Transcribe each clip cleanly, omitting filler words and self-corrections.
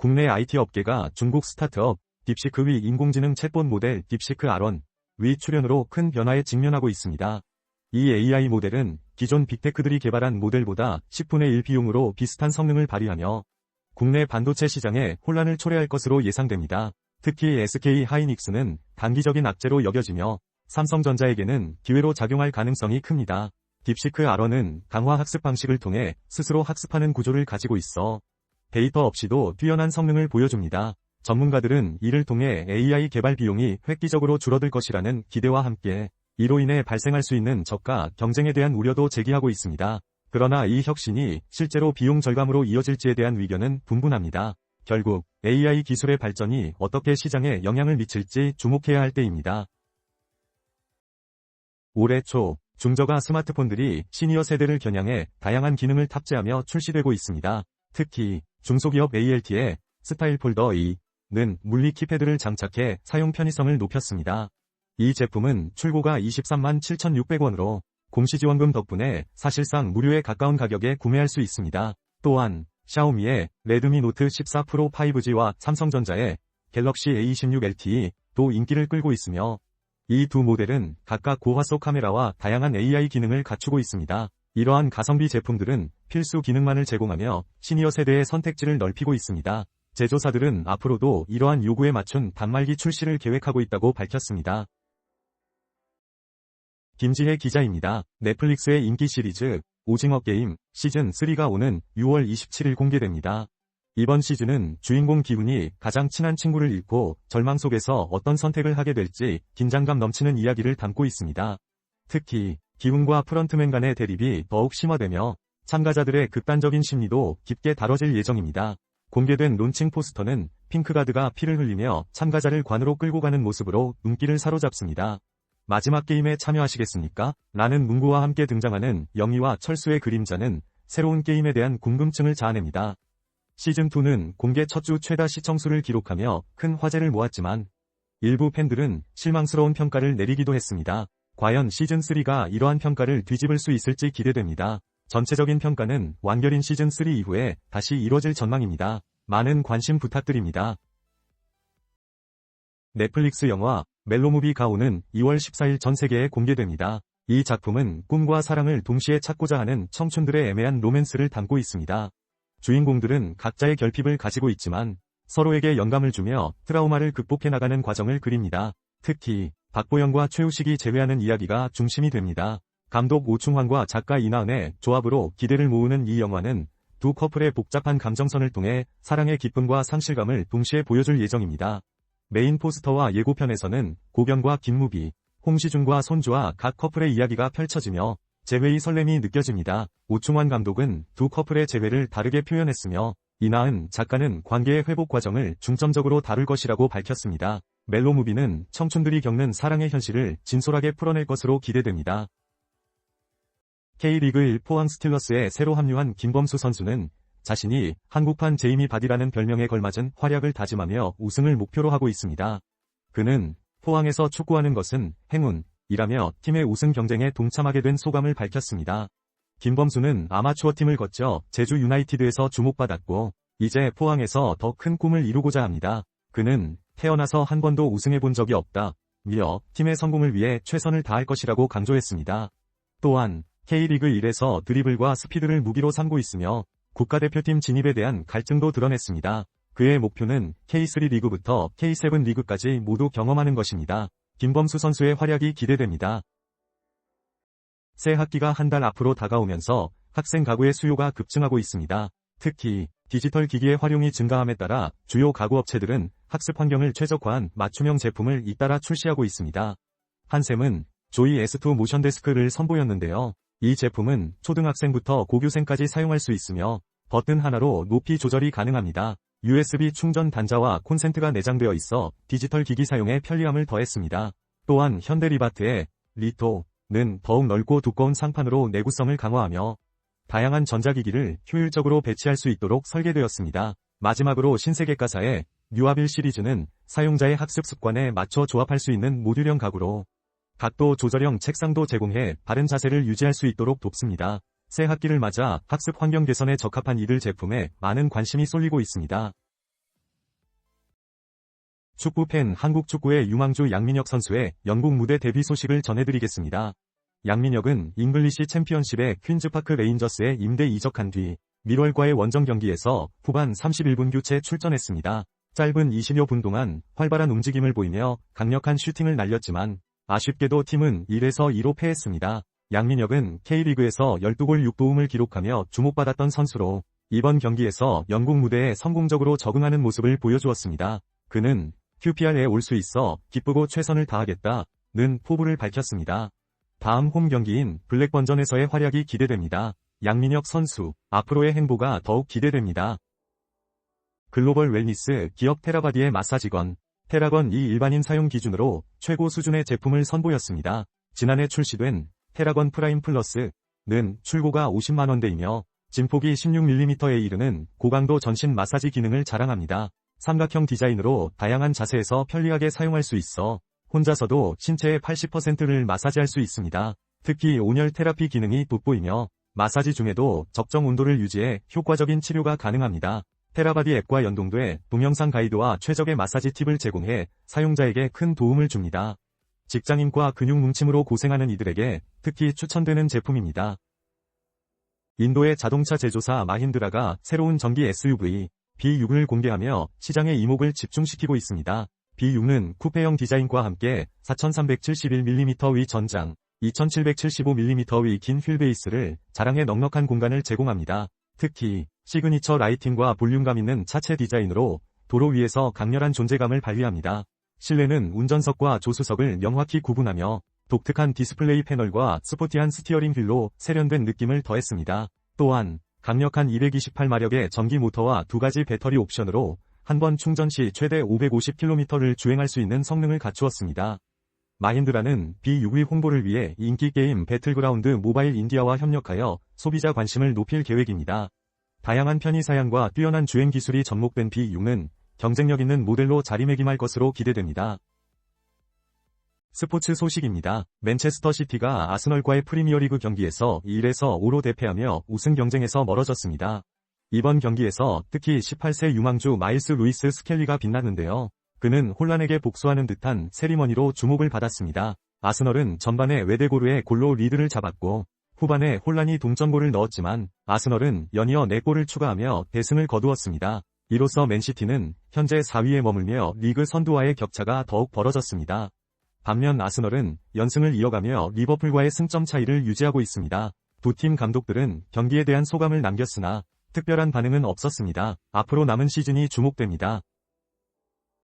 국내 IT 업계가 중국 스타트업 딥시크 위 인공지능 챗봇 모델 딥시크 R1 위 출현으로 큰 변화에 직면하고 있습니다. 이 AI 모델은 기존 빅테크들이 개발한 모델보다 10분의 1 비용으로 비슷한 성능을 발휘하며 국내 반도체 시장에 혼란을 초래할 것으로 예상됩니다. 특히 SK 하이닉스는 단기적인 악재로 여겨지며 삼성전자에게는 기회로 작용할 가능성이 큽니다. 딥시크 R1은 강화 학습 방식을 통해 스스로 학습하는 구조를 가지고 있어 데이터 없이도 뛰어난 성능을 보여줍니다. 전문가들은 이를 통해 AI 개발 비용이 획기적으로 줄어들 것이라는 기대와 함께 이로 인해 발생할 수 있는 저가 경쟁에 대한 우려도 제기하고 있습니다. 그러나 이 혁신이 실제로 비용 절감으로 이어질지에 대한 의견은 분분합니다. 결국 AI 기술의 발전이 어떻게 시장에 영향을 미칠지 주목해야 할 때입니다. 올해 초 중저가 스마트폰들이 시니어 세대를 겨냥해 다양한 기능을 탑재하며 출시되고 있습니다. 특히 중소기업 ALT의 스타일 폴더 2는 물리 키패드를 장착해 사용 편의성을 높였습니다. 이 제품은 출고가 23만 7,600원으로 공시지원금 덕분에 사실상 무료에 가까운 가격에 구매할 수 있습니다. 또한 샤오미의 레드미 노트 14 프로 5G와 삼성전자의 갤럭시 A16 LTE도 인기를 끌고 있으며 이 두 모델은 각각 고화소 카메라와 다양한 AI 기능을 갖추고 있습니다. 이러한 가성비 제품들은 필수 기능만을 제공하며 시니어 세대의 선택지를 넓히고 있습니다. 제조사들은 앞으로도 이러한 요구에 맞춘 단말기 출시를 계획하고 있다고 밝혔습니다. 김지혜 기자입니다. 넷플릭스의 인기 시리즈 오징어 게임 시즌3가 오는 6월 27일 공개됩니다. 이번 시즌은 주인공 기훈이 가장 친한 친구를 잃고 절망 속에서 어떤 선택을 하게 될지 긴장감 넘치는 이야기를 담고 있습니다. 특히 기훈과 프런트맨 간의 대립이 더욱 심화되며 참가자들의 극단적인 심리도 깊게 다뤄질 예정입니다. 공개된 론칭 포스터는 핑크가드가 피를 흘리며 참가자를 관으로 끌고 가는 모습으로 눈길을 사로잡습니다. 마지막 게임에 참여하시겠습니까? 라는 문구와 함께 등장하는 영희와 철수의 그림자는 새로운 게임에 대한 궁금증을 자아냅니다. 시즌2는 공개 첫 주 최다 시청수를 기록하며 큰 화제를 모았지만 일부 팬들은 실망스러운 평가를 내리기도 했습니다. 과연 시즌3가 이러한 평가를 뒤집을 수 있을지 기대됩니다. 전체적인 평가는 완결인 시즌3 이후에 다시 이뤄질 전망입니다. 많은 관심 부탁드립니다. 넷플릭스 영화 멜로무비가 오는 2월 14일 전 세계에 공개됩니다. 이 작품은 꿈과 사랑을 동시에 찾고자 하는 청춘들의 애매한 로맨스를 담고 있습니다. 주인공들은 각자의 결핍을 가지고 있지만 서로에게 영감을 주며 트라우마를 극복해 나가는 과정을 그립니다. 특히 박보영과 최우식이 재회하는 이야기가 중심이 됩니다. 감독 오충환과 작가 이나은의 조합으로 기대를 모으는 이 영화는 두 커플의 복잡한 감정선을 통해 사랑의 기쁨과 상실감을 동시에 보여줄 예정입니다. 메인 포스터와 예고편에서는 고변과 김무비, 홍시중과 손주와 각 커플의 이야기가 펼쳐지며 재회의 설렘이 느껴집니다. 오충환 감독은 두 커플의 재회를 다르게 표현했으며 이나은 작가는 관계의 회복 과정을 중점적으로 다룰 것이라고 밝혔습니다. 멜로무비는 청춘들이 겪는 사랑의 현실을 진솔하게 풀어낼 것으로 기대됩니다. K리그 1 포항 스틸러스에 새로 합류한 김범수 선수는 자신이 한국판 제이미 바디라는 별명에 걸맞은 활약을 다짐하며 우승을 목표로 하고 있습니다. 그는 포항에서 축구하는 것은 행운이라며 팀의 우승 경쟁에 동참하게 된 소감을 밝혔습니다. 김범수는 아마추어 팀을 거쳐 제주 유나이티드에서 주목받았고 이제 포항에서 더 큰 꿈을 이루고자 합니다. 그는 태어나서 한 번도 우승해본 적이 없다며 팀의 성공을 위해 최선을 다할 것이라고 강조했습니다. 또한 K리그 1에서 드리블과 스피드를 무기로 삼고 있으며 국가대표팀 진입에 대한 갈증도 드러냈습니다. 그의 목표는 K3 리그부터 K7 리그까지 모두 경험하는 것입니다. 김범수 선수의 활약이 기대됩니다. 새 학기가 한 달 앞으로 다가오면서 학생 가구의 수요가 급증하고 있습니다. 특히 디지털 기기의 활용이 증가함에 따라 주요 가구업체들은 학습 환경을 최적화한 맞춤형 제품을 잇따라 출시하고 있습니다. 한샘은 조이 S2 모션 데스크를 선보였는데요. 이 제품은 초등학생부터 고교생까지 사용할 수 있으며 버튼 하나로 높이 조절이 가능합니다. USB 충전 단자와 콘센트가 내장되어 있어 디지털 기기 사용에 편리함을 더했습니다. 또한 현대 리바트의 리토는 더욱 넓고 두꺼운 상판으로 내구성을 강화하며 다양한 전자기기를 효율적으로 배치할 수 있도록 설계되었습니다. 마지막으로 신세계가사의 뉴아빌 시리즈는 사용자의 학습 습관에 맞춰 조합할 수 있는 모듈형 가구로 각도 조절형 책상도 제공해 바른 자세를 유지할 수 있도록 돕습니다. 새 학기를 맞아 학습 환경 개선에 적합한 이들 제품에 많은 관심이 쏠리고 있습니다. 축구 팬 한국 축구의 유망주 양민혁 선수의 영국 무대 데뷔 소식을 전해드리겠습니다. 양민혁은 잉글리시 챔피언십의 퀸즈파크 레인저스에 임대 이적한 뒤 밀월과의 원정 경기에서 후반 31분 교체 출전했습니다. 짧은 20여 분 동안 활발한 움직임을 보이며 강력한 슈팅을 날렸지만 아쉽게도 팀은 1에서 2로 패했습니다. 양민혁은 K리그에서 12골 6도움을 기록하며 주목받았던 선수로 이번 경기에서 영국 무대에 성공적으로 적응하는 모습을 보여주었습니다. 그는 QPR에 올 수 있어 기쁘고 최선을 다하겠다는 포부를 밝혔습니다. 다음 홈 경기인 블랙번전에서의 활약이 기대됩니다. 양민혁 선수, 앞으로의 행보가 더욱 기대됩니다. 글로벌 웰니스 기업 테라바디의 마사지건, 테라건이 일반인 사용 기준으로 최고 수준의 제품을 선보였습니다. 지난해 출시된 테라건 프라임 플러스는 출고가 50만원대이며 진폭이 16mm에 이르는 고강도 전신 마사지 기능을 자랑합니다. 삼각형 디자인으로 다양한 자세에서 편리하게 사용할 수 있어 혼자서도 신체의 80%를 마사지할 수 있습니다. 특히 온열 테라피 기능이 돋보이며 마사지 중에도 적정 온도를 유지해 효과적인 치료가 가능합니다. 테라바디 앱과 연동돼 동영상 가이드와 최적의 마사지 팁을 제공해 사용자에게 큰 도움을 줍니다. 직장인과 근육 뭉침으로 고생하는 이들에게 특히 추천되는 제품입니다. 인도의 자동차 제조사 마힌드라가 새로운 전기 SUV B6을 공개하며 시장의 이목을 집중시키고 있습니다. B6는 쿠페형 디자인과 함께 4371mm 의 전장, 2775mm 의 긴 휠베이스를 자랑해 넉넉한 공간을 제공합니다. 특히 시그니처 라이팅과 볼륨감 있는 차체 디자인으로 도로 위에서 강렬한 존재감을 발휘합니다. 실내는 운전석과 조수석을 명확히 구분하며 독특한 디스플레이 패널과 스포티한 스티어링 휠로 세련된 느낌을 더했습니다. 또한 강력한 228마력의 전기 모터와 두 가지 배터리 옵션으로 한 번 충전 시 최대 550km를 주행할 수 있는 성능을 갖추었습니다. 마힌드라는 B6의 홍보를 위해 인기 게임 배틀그라운드 모바일 인디아와 협력하여 소비자 관심을 높일 계획입니다. 다양한 편의 사양과 뛰어난 주행 기술이 접목된 B6는 경쟁력 있는 모델로 자리매김할 것으로 기대됩니다. 스포츠 소식입니다. 맨체스터 시티가 아스널과의 프리미어리그 경기에서 1에서 5로 대패하며 우승 경쟁에서 멀어졌습니다. 이번 경기에서 특히 18세 유망주 마일스 루이스 스켈리가 빛났는데요. 그는 혼란에게 복수하는 듯한 세리머니로 주목을 받았습니다. 아스널은 전반에 웨데고르의 골로 리드를 잡았고 후반에 혼란이 동점골을 넣었지만 아스널은 연이어 4골을 추가하며 대승을 거두었습니다. 이로써 맨시티는 현재 4위에 머물며 리그 선두와의 격차가 더욱 벌어졌습니다. 반면 아스널은 연승을 이어가며 리버풀과의 승점 차이를 유지하고 있습니다. 두 팀 감독들은 경기에 대한 소감을 남겼으나 특별한 반응은 없었습니다. 앞으로 남은 시즌이 주목됩니다.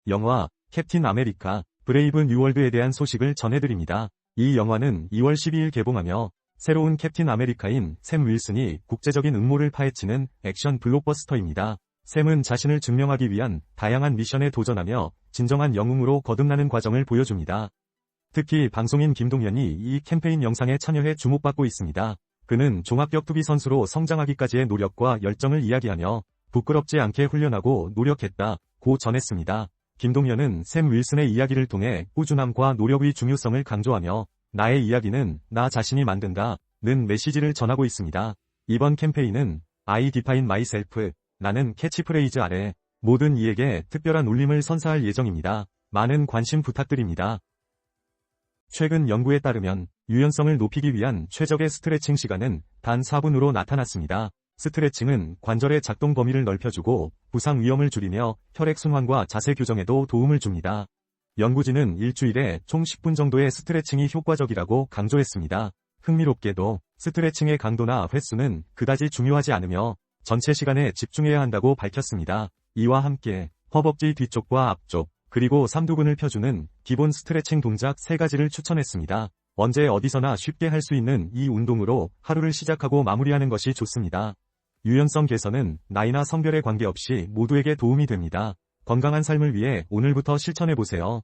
영화 캡틴 아메리카 브레이브 뉴월드에 대한 소식을 전해드립니다. 이 영화는 2월 12일 개봉하며 새로운 캡틴 아메리카인 샘 윌슨이 국제적인 음모를 파헤치는 액션 블록버스터입니다. 샘은 자신을 증명하기 위한 다양한 미션에 도전하며 진정한 영웅으로 거듭나는 과정을 보여줍니다. 특히 방송인 김동현이 이 캠페인 영상에 참여해 주목받고 있습니다. 그는 종합격 투기 선수로 성장하기까지의 노력과 열정을 이야기하며 부끄럽지 않게 훈련하고 노력했다고 전했습니다. 김동현은 샘 윌슨의 이야기를 통해 꾸준함과 노력의 중요성을 강조하며 나의 이야기는 나 자신이 만든다는 메시지를 전하고 있습니다. 이번 캠페인은 I define myself 라는 캐치프레이즈 아래 모든 이에게 특별한 울림을 선사할 예정입니다. 많은 관심 부탁드립니다. 최근 연구에 따르면 유연성을 높이기 위한 최적의 스트레칭 시간은 단 4분으로 나타났습니다. 스트레칭은 관절의 작동 범위를 넓혀주고 부상 위험을 줄이며 혈액순환과 자세 교정에도 도움을 줍니다. 연구진은 일주일에 총 10분 정도의 스트레칭이 효과적이라고 강조했습니다. 흥미롭게도 스트레칭의 강도나 횟수는 그다지 중요하지 않으며 전체 시간에 집중해야 한다고 밝혔습니다. 이와 함께 허벅지 뒤쪽과 앞쪽, 그리고 삼두근을 펴주는 기본 스트레칭 동작 3가지를 추천했습니다. 언제 어디서나 쉽게 할 수 있는 이 운동으로 하루를 시작하고 마무리하는 것이 좋습니다. 유연성 개선은 나이나 성별에 관계없이 모두에게 도움이 됩니다. 건강한 삶을 위해 오늘부터 실천해보세요.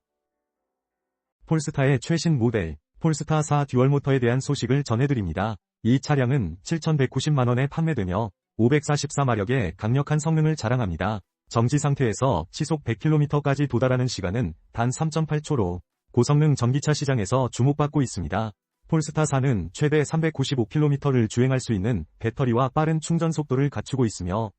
폴스타의 최신 모델, 폴스타 4 듀얼모터에 대한 소식을 전해드립니다. 이 차량은 7,190만원에 판매되며 544마력의 강력한 성능을 자랑합니다. 정지 상태에서 시속 100km까지 도달하는 시간은 단 3.8초로 고성능 전기차 시장에서 주목받고 있습니다. 폴스타4는 최대 395km를 주행할 수 있는 배터리와 빠른 충전 속도를 갖추고 있으며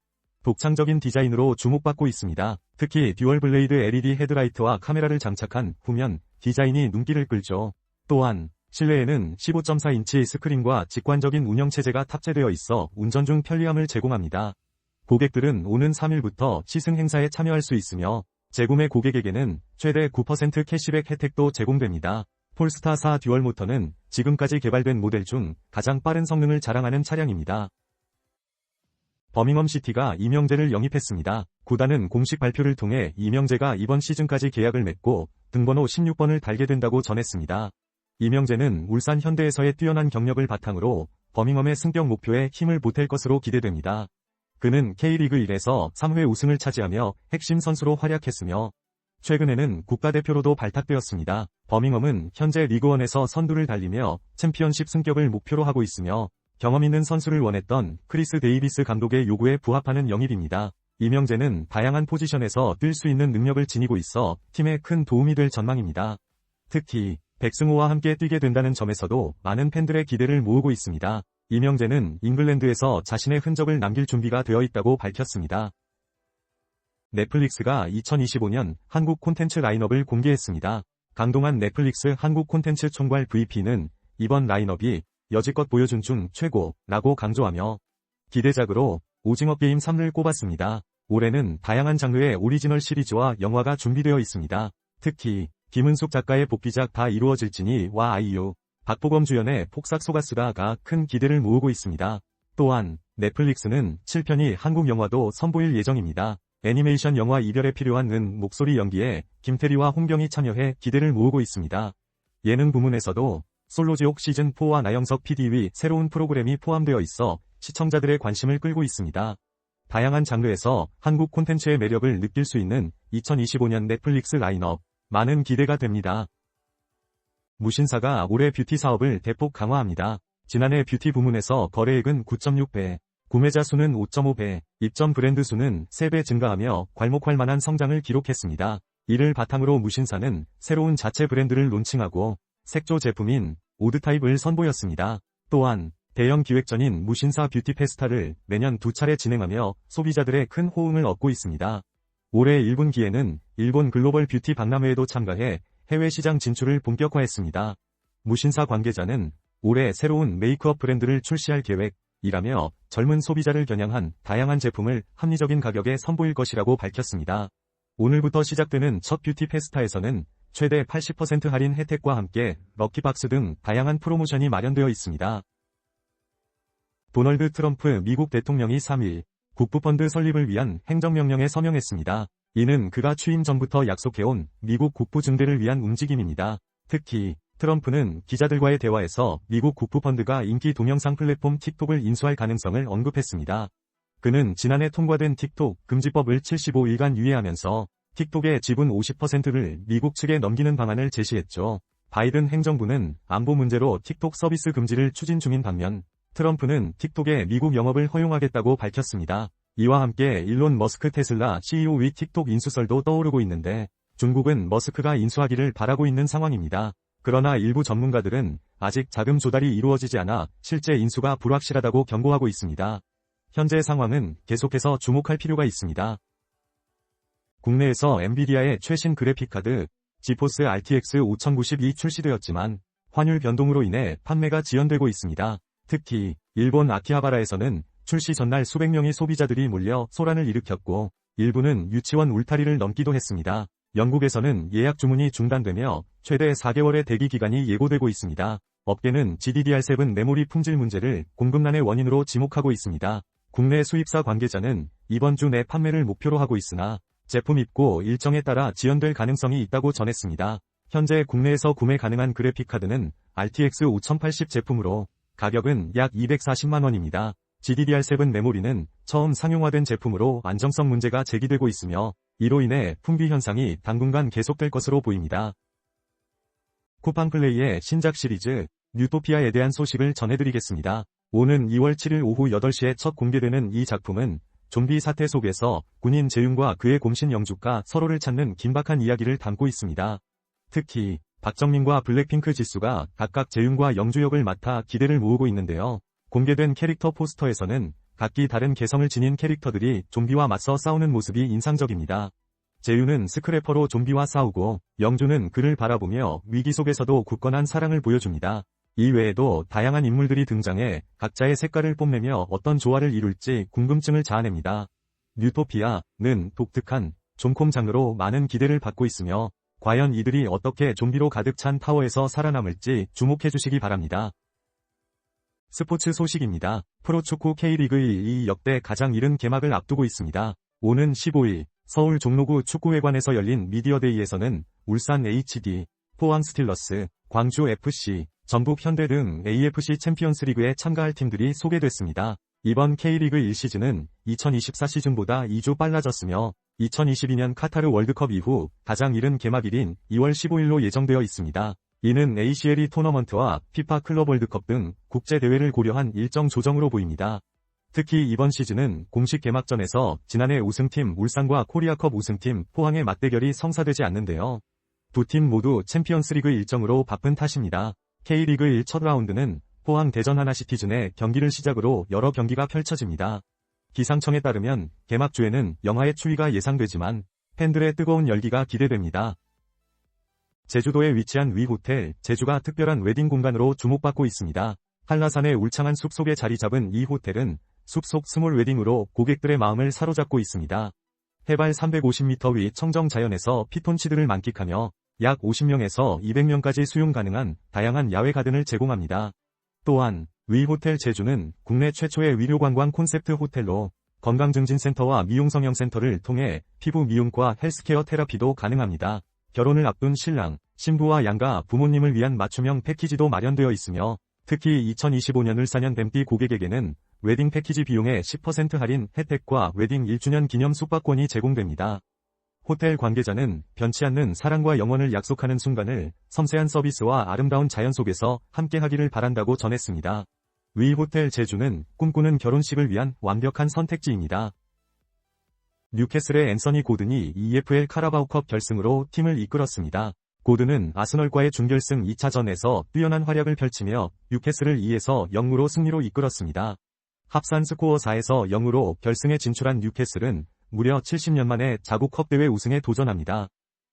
독창적인 디자인으로 주목받고 있습니다. 특히 듀얼 블레이드 LED 헤드라이트와 카메라를 장착한 후면 디자인이 눈길을 끌죠. 또한 실내에는 15.4인치 스크린과 직관적인 운영체제가 탑재되어 있어 운전 중 편리함을 제공합니다. 고객들은 오는 3일부터 시승 행사에 참여할 수 있으며 재구매 고객에게는 최대 9% 캐시백 혜택도 제공됩니다. 폴스타 4 듀얼 모터는 지금까지 개발된 모델 중 가장 빠른 성능을 자랑하는 차량입니다. 버밍엄 시티가 이명재를 영입했습니다. 구단은 공식 발표를 통해 이명재가 이번 시즌까지 계약을 맺고 등번호 16번을 달게 된다고 전했습니다. 이명재는 울산 현대에서의 뛰어난 경력을 바탕으로 버밍엄의 승격 목표에 힘을 보탤 것으로 기대됩니다. 그는 K리그 1에서 3회 우승을 차지하며 핵심 선수로 활약했으며 최근에는 국가대표로도 발탁되었습니다. 버밍엄은 현재 리그1에서 선두를 달리며 챔피언십 승격을 목표로 하고 있으며 경험 있는 선수를 원했던 크리스 데이비스 감독의 요구에 부합하는 영입입니다. 이명재는 다양한 포지션에서 뛸 수 있는 능력을 지니고 있어 팀에 큰 도움이 될 전망입니다. 특히 백승호와 함께 뛰게 된다는 점에서도 많은 팬들의 기대를 모으고 있습니다. 이명재는 잉글랜드에서 자신의 흔적을 남길 준비가 되어 있다고 밝혔습니다. 넷플릭스가 2025년 한국 콘텐츠 라인업을 공개했습니다. 강동한 넷플릭스 한국 콘텐츠 총괄 VP는 이번 라인업이 여지껏 보여준 중 최고라고 강조하며 기대작으로 오징어 게임 3를 꼽았습니다. 올해는 다양한 장르의 오리지널 시리즈와 영화가 준비되어 있습니다. 특히 김은숙 작가의 복귀작 다 이루어질지니와 아이유, 박보검 주연의 폭삭 소가수다가 큰 기대를 모으고 있습니다. 또한 넷플릭스는 7편이 한국 영화도 선보일 예정입니다. 애니메이션 영화 이별에 필요한 목소리 연기에 김태리와 홍경이 참여해 기대를 모으고 있습니다. 예능 부문에서도 솔로지옥 시즌4와 나영석 PD의 새로운 프로그램이 포함되어 있어 시청자들의 관심을 끌고 있습니다. 다양한 장르에서 한국 콘텐츠의 매력을 느낄 수 있는 2025년 넷플릭스 라인업, 많은 기대가 됩니다. 무신사가 올해 뷰티 사업을 대폭 강화합니다. 지난해 뷰티 부문에서 거래액은 9.6배, 구매자 수는 5.5배, 입점 브랜드 수는 3배 증가하며 괄목할 만한 성장을 기록했습니다. 이를 바탕으로 무신사는 새로운 자체 브랜드를 론칭하고 색조 제품인 오드타입을 선보였습니다. 또한 대형 기획전인 무신사 뷰티 페스타를 매년 2차례 진행하며 소비자들의 큰 호응을 얻고 있습니다. 올해 1분기에는 일본 글로벌 뷰티 박람회에도 참가해 해외 시장 진출을 본격화했습니다. 무신사 관계자는 올해 새로운 메이크업 브랜드를 출시할 계획이라며 젊은 소비자를 겨냥한 다양한 제품을 합리적인 가격에 선보일 것이라고 밝혔습니다. 오늘부터 시작되는 첫 뷰티 페스타에서는 최대 80% 할인 혜택과 함께 럭키박스 등 다양한 프로모션이 마련되어 있습니다. 도널드 트럼프 미국 대통령이 3일 국부펀드 설립을 위한 행정명령에 서명했습니다. 이는 그가 취임 전부터 약속해온 미국 국부 증대를 위한 움직임입니다. 특히 트럼프는 기자들과의 대화에서 미국 국부펀드가 인기 동영상 플랫폼 틱톡을 인수할 가능성을 언급했습니다. 그는 지난해 통과된 틱톡 금지법을 75일간 유예하면서 틱톡의 지분 50%를 미국 측에 넘기는 방안을 제시했죠. 바이든 행정부는 안보 문제로 틱톡 서비스 금지를 추진 중인 반면 트럼프는 틱톡의 미국 영업을 허용하겠다고 밝혔습니다. 이와 함께 일론 머스크 테슬라 CEO의 틱톡 인수설도 떠오르고 있는데 중국은 머스크가 인수하기를 바라고 있는 상황입니다. 그러나 일부 전문가들은 아직 자금 조달이 이루어지지 않아 실제 인수가 불확실하다고 경고하고 있습니다. 현재 상황은 계속해서 주목할 필요가 있습니다. 국내에서 엔비디아의 최신 그래픽카드 지포스 RTX 5090이 출시되었지만 환율 변동으로 인해 판매가 지연되고 있습니다. 특히 일본 아키하바라에서는 출시 전날 수백 명의 소비자들이 몰려 소란을 일으켰고 일부는 유치원 울타리를 넘기도 했습니다. 영국에서는 예약 주문이 중단되며 최대 4개월의 대기 기간이 예고되고 있습니다. 업계는 GDDR7 메모리 품질 문제를 공급난의 원인으로 지목하고 있습니다. 국내 수입사 관계자는 이번 주 내 판매를 목표로 하고 있으나 제품 입고 일정에 따라 지연될 가능성이 있다고 전했습니다. 현재 국내에서 구매 가능한 그래픽카드는 RTX 5080 제품으로 가격은 약 240만 원입니다. GDDR7 메모리는 처음 상용화된 제품으로 안정성 문제가 제기되고 있으며 이로 인해 품귀 현상이 당분간 계속될 것으로 보입니다. 쿠팡플레이의 신작 시리즈 뉴토피아에 대한 소식을 전해드리겠습니다. 오는 2월 7일 오후 8시에 첫 공개되는 이 작품은 좀비 사태 속에서 군인 재윤과 그의 곰신 영주가 서로를 찾는 긴박한 이야기를 담고 있습니다. 특히 박정민과 블랙핑크 지수가 각각 재윤과 영주 역을 맡아 기대를 모으고 있는데요. 공개된 캐릭터 포스터에서는 각기 다른 개성을 지닌 캐릭터들이 좀비와 맞서 싸우는 모습이 인상적입니다. 제유는 스크래퍼로 좀비와 싸우고 영주는 그를 바라보며 위기 속에서도 굳건한 사랑을 보여줍니다. 이 외에도 다양한 인물들이 등장해 각자의 색깔을 뽐내며 어떤 조화를 이룰지 궁금증을 자아냅니다. 뉴토피아는 독특한 좀콤 장르로 많은 기대를 받고 있으며 과연 이들이 어떻게 좀비로 가득 찬 타워에서 살아남을지 주목해주시기 바랍니다. 스포츠 소식입니다. 프로축구 K리그 1이 역대 가장 이른 개막을 앞두고 있습니다. 오는 15일 서울 종로구 축구회관에서 열린 미디어데이에서는 울산 HD, 포항 스틸러스, 광주 FC, 전북 현대 등 AFC 챔피언스리그에 참가할 팀들이 소개됐습니다. 이번 K리그 1시즌은 2024 시즌보다 2주 빨라졌으며 2022년 카타르 월드컵 이후 가장 이른 개막일인 2월 15일로 예정되어 있습니다. 이는 ACL이 토너먼트와 피파 클럽 월드컵 등 국제대회를 고려한 일정 조정으로 보입니다. 특히 이번 시즌은 공식 개막전에서 지난해 우승팀 울산과 코리아컵 우승팀 포항의 맞대결이 성사되지 않는데요. 두 팀 모두 챔피언스리그 일정으로 바쁜 탓입니다. K리그 1 첫 라운드는 포항 대전 하나시티즌의 경기를 시작으로 여러 경기가 펼쳐집니다. 기상청에 따르면 개막주에는 영하의 추위가 예상되지만 팬들의 뜨거운 열기가 기대됩니다. 제주도에 위치한 위 호텔 제주가 특별한 웨딩 공간으로 주목받고 있습니다. 한라산의 울창한 숲속에 자리 잡은 이 호텔은 숲속 스몰 웨딩으로 고객들의 마음을 사로잡고 있습니다. 해발 350m 위 청정 자연에서 피톤치드를 만끽하며 약 50명에서 200명까지 수용 가능한 다양한 야외 가든을 제공합니다. 또한 위 호텔 제주는 국내 최초의 위료관광 콘셉트 호텔로 건강증진센터와 미용성형센터를 통해 피부 미용과 헬스케어 테라피도 가능합니다. 결혼을 앞둔 신랑, 신부와 양가 부모님을 위한 맞춤형 패키지도 마련되어 있으며 특히 2025년 울산현 뱀띠 고객에게는 웨딩 패키지 비용의 10% 할인 혜택과 웨딩 1주년 기념 숙박권이 제공됩니다. 호텔 관계자는 변치 않는 사랑과 영원을 약속하는 순간을 섬세한 서비스와 아름다운 자연 속에서 함께하기를 바란다고 전했습니다. 위 호텔 제주는 꿈꾸는 결혼식을 위한 완벽한 선택지입니다. 뉴캐슬의 앤서니 고든이 EFL 카라바오컵 결승으로 팀을 이끌었습니다. 고든은 아스널과의 준결승 2차전에서 뛰어난 활약을 펼치며 뉴캐슬을 2에서 0으로 승리로 이끌었습니다. 합산 스코어 4에서 0으로 결승에 진출한 뉴캐슬은 무려 70년 만에 자국컵 대회 우승에 도전합니다.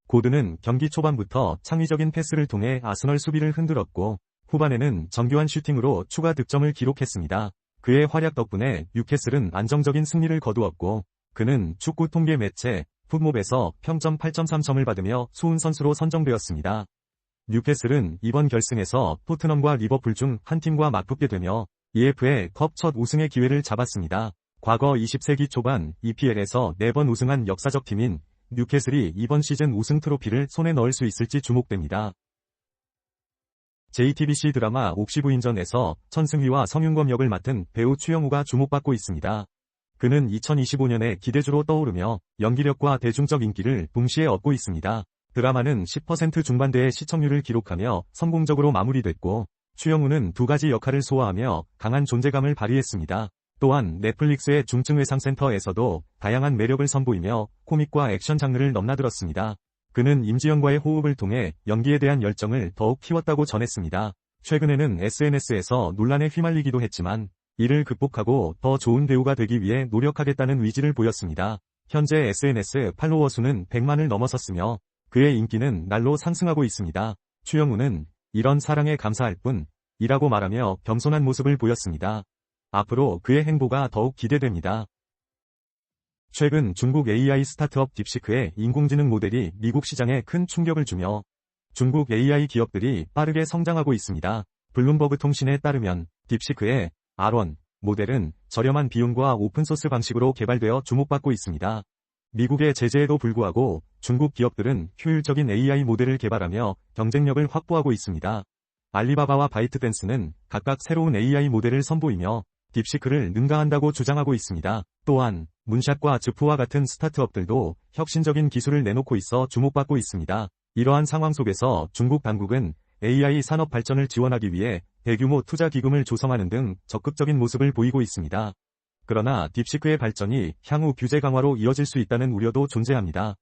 고든은 경기 초반부터 창의적인 패스를 통해 아스널 수비를 흔들었고 후반에는 정교한 슈팅으로 추가 득점을 기록했습니다. 그의 활약 덕분에 뉴캐슬은 안정적인 승리를 거두었고 그는 축구 통계 매체 풋몹에서 평점 8.3점을 받으며 수훈 선수로 선정되었습니다. 뉴캐슬은 이번 결승에서 토트넘과 리버풀 중 한 팀과 맞붙게 되며 EFL 컵 첫 우승의 기회를 잡았습니다. 과거 20세기 초반 EPL에서 4번 우승한 역사적 팀인 뉴캐슬이 이번 시즌 우승 트로피를 손에 넣을 수 있을지 주목됩니다. JTBC 드라마 옥시부인전에서 천승휘와 성윤검 역을 맡은 배우 추영우가 주목받고 있습니다. 그는 2025년에 기대주로 떠오르며 연기력과 대중적 인기를 동시에 얻고 있습니다. 드라마는 10% 중반대의 시청률을 기록하며 성공적으로 마무리됐고 추영우는 두 가지 역할을 소화하며 강한 존재감을 발휘했습니다. 또한 넷플릭스의 중증외상센터에서도 다양한 매력을 선보이며 코믹과 액션 장르를 넘나들었습니다. 그는 임지영과의 호흡을 통해 연기에 대한 열정을 더욱 키웠다고 전했습니다. 최근에는 SNS에서 논란에 휘말리기도 했지만 이를 극복하고 더 좋은 배우가 되기 위해 노력하겠다는 의지를 보였습니다. 현재 SNS 팔로워 수는 100만을 넘어섰으며 그의 인기는 날로 상승하고 있습니다. 추영우는 이런 사랑에 감사할 뿐이라고 말하며 겸손한 모습을 보였습니다. 앞으로 그의 행보가 더욱 기대됩니다. 최근 중국 AI 스타트업 딥시크의 인공지능 모델이 미국 시장에 큰 충격을 주며 중국 AI 기업들이 빠르게 성장하고 있습니다. 블룸버그 통신에 따르면 딥시크의 R1 모델은 저렴한 비용과 오픈소스 방식으로 개발되어 주목받고 있습니다. 미국의 제재에도 불구하고 중국 기업들은 효율적인 AI 모델을 개발하며 경쟁력을 확보하고 있습니다. 알리바바와 바이트댄스는 각각 새로운 AI 모델을 선보이며 딥시크를 능가한다고 주장하고 있습니다. 또한 문샷과 즈프와 같은 스타트업들도 혁신적인 기술을 내놓고 있어 주목받고 있습니다. 이러한 상황 속에서 중국 당국은 AI 산업 발전을 지원하기 위해 대규모 투자 기금을 조성하는 등 적극적인 모습을 보이고 있습니다. 그러나 딥시크의 발전이 향후 규제 강화로 이어질 수 있다는 우려도 존재합니다.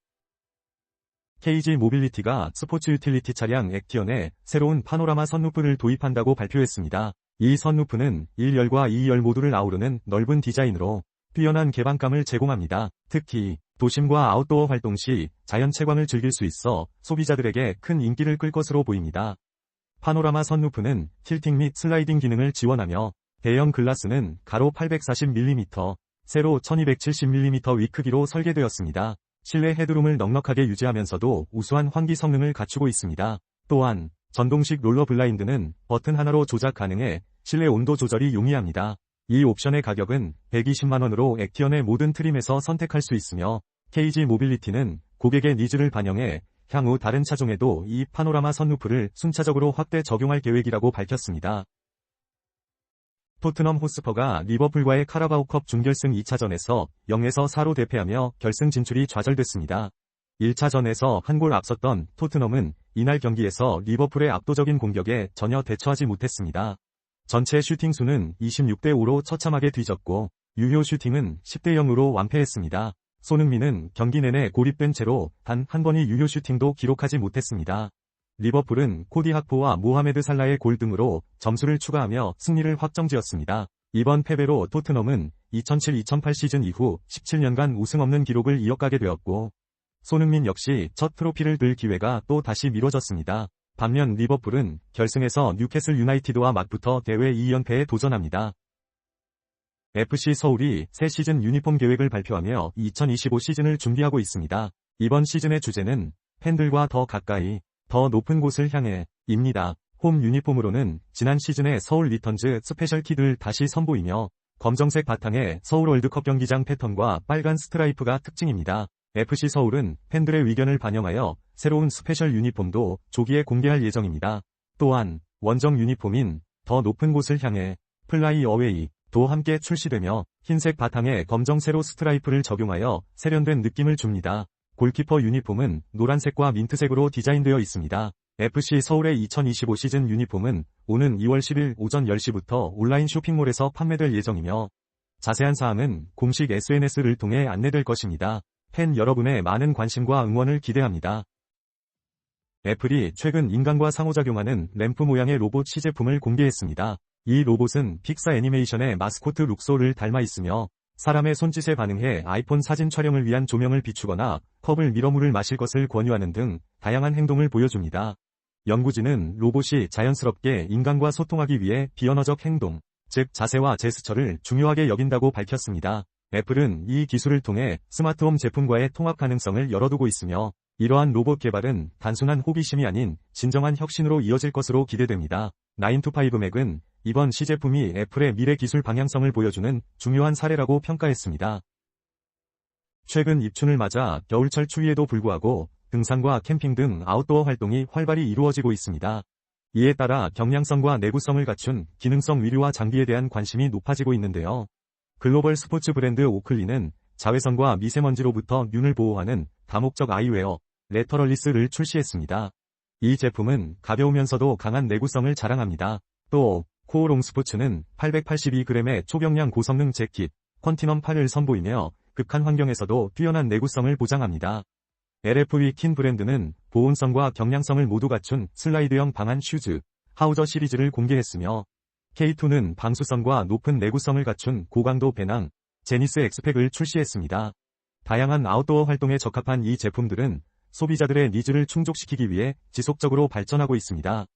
KG 모빌리티가 스포츠 유틸리티 차량 액티언에 새로운 파노라마 선루프를 도입한다고 발표했습니다. 이 선루프는 1열과 2열 모두를 아우르는 넓은 디자인으로 뛰어난 개방감을 제공합니다. 특히 도심과 아웃도어 활동 시 자연 채광을 즐길 수 있어 소비자들에게 큰 인기를 끌 것으로 보입니다. 파노라마 선루프는 틸팅 및 슬라이딩 기능을 지원하며 대형 글라스는 가로 840mm, 세로 1270mm 위 크기로 설계되었습니다. 실내 헤드룸을 넉넉하게 유지하면서도 우수한 환기 성능을 갖추고 있습니다. 또한 전동식 롤러 블라인드는 버튼 하나로 조작 가능해 실내 온도 조절이 용이합니다. 이 옵션의 가격은 120만원으로 액티언의 모든 트림에서 선택할 수 있으며 KG 모빌리티는 고객의 니즈를 반영해 향후 다른 차종에도 이 파노라마 선루프를 순차적으로 확대 적용할 계획이라고 밝혔습니다. 토트넘 호스퍼가 리버풀과의 카라바오컵 준결승 2차전에서 0에서 4로 대패하며 결승 진출이 좌절됐습니다. 1차전에서 한 골 앞섰던 토트넘은 이날 경기에서 리버풀의 압도적인 공격에 전혀 대처하지 못했습니다. 전체 슈팅 수는 26대5로 처참하게 뒤졌고 유효 슈팅은 10대0으로 완패했습니다. 손흥민은 경기 내내 고립된 채로 단 한 번의 유효 슈팅도 기록하지 못했습니다. 리버풀은 코디 학포와 모하메드 살라의 골 등으로 점수를 추가하며 승리를 확정지었습니다. 이번 패배로 토트넘은 2007-2008 시즌 이후 17년간 우승 없는 기록을 이어가게 되었고 손흥민 역시 첫 트로피를 들 기회가 또 다시 미뤄졌습니다. 반면 리버풀은 결승에서 뉴캐슬 유나이티드와 맞붙어 대회 2연패에 도전합니다. FC 서울이 새 시즌 유니폼 계획을 발표하며 2025 시즌을 준비하고 있습니다. 이번 시즌의 주제는 팬들과 더 가까이, 더 높은 곳을 향해 입니다. 홈 유니폼으로는 지난 시즌의 서울 리턴즈 스페셜 키를 다시 선보이며 검정색 바탕에 서울 월드컵 경기장 패턴과 빨간 스트라이프가 특징입니다. FC 서울은 팬들의 의견을 반영하여 새로운 스페셜 유니폼도 조기에 공개할 예정입니다. 또한 원정 유니폼인 더 높은 곳을 향해 플라이 어웨이도 함께 출시되며 흰색 바탕에 검정 세로 스트라이프를 적용하여 세련된 느낌을 줍니다. 골키퍼 유니폼은 노란색과 민트색으로 디자인되어 있습니다. FC 서울의 2025 시즌 유니폼은 오는 2월 10일 오전 10시부터 온라인 쇼핑몰에서 판매될 예정이며 자세한 사항은 공식 SNS를 통해 안내될 것입니다. 팬 여러분의 많은 관심과 응원을 기대합니다. 애플이 최근 인간과 상호작용하는 램프 모양의 로봇 시제품을 공개했습니다. 이 로봇은 픽사 애니메이션의 마스코트 룩소를 닮아 있으며 사람의 손짓에 반응해 아이폰 사진 촬영을 위한 조명을 비추거나 컵을 밀어 물을 마실 것을 권유하는 등 다양한 행동을 보여줍니다. 연구진은 로봇이 자연스럽게 인간과 소통하기 위해 비언어적 행동, 즉 자세와 제스처를 중요하게 여긴다고 밝혔습니다. 애플은 이 기술을 통해 스마트홈 제품과의 통합 가능성을 열어두고 있으며 이러한 로봇 개발은 단순한 호기심이 아닌 진정한 혁신으로 이어질 것으로 기대됩니다. 9to5Mac은 이번 시제품이 애플의 미래 기술 방향성을 보여주는 중요한 사례라고 평가했습니다. 최근 입춘을 맞아 겨울철 추위에도 불구하고 등산과 캠핑 등 아웃도어 활동이 활발히 이루어지고 있습니다. 이에 따라 경량성과 내구성을 갖춘 기능성 의류와 장비에 대한 관심이 높아지고 있는데요. 글로벌 스포츠 브랜드 오클리는 자외선과 미세먼지로부터 눈을 보호하는 다목적 아이웨어 레터럴리스를 출시했습니다. 이 제품은 가벼우면서도 강한 내구성을 자랑합니다. 또 코오롱 스포츠는 882g의 초경량 고성능 재킷 컨티넘 8을 선보이며 극한 환경에서도 뛰어난 내구성을 보장합니다. LFW 킨 브랜드는 보온성과 경량성을 모두 갖춘 슬라이드형 방한 슈즈 하우저 시리즈를 공개했으며 K2는 방수성과 높은 내구성을 갖춘 고강도 배낭 제니스 엑스팩을 출시했습니다. 다양한 아웃도어 활동에 적합한 이 제품들은 소비자들의 니즈를 충족시키기 위해 지속적으로 발전하고 있습니다.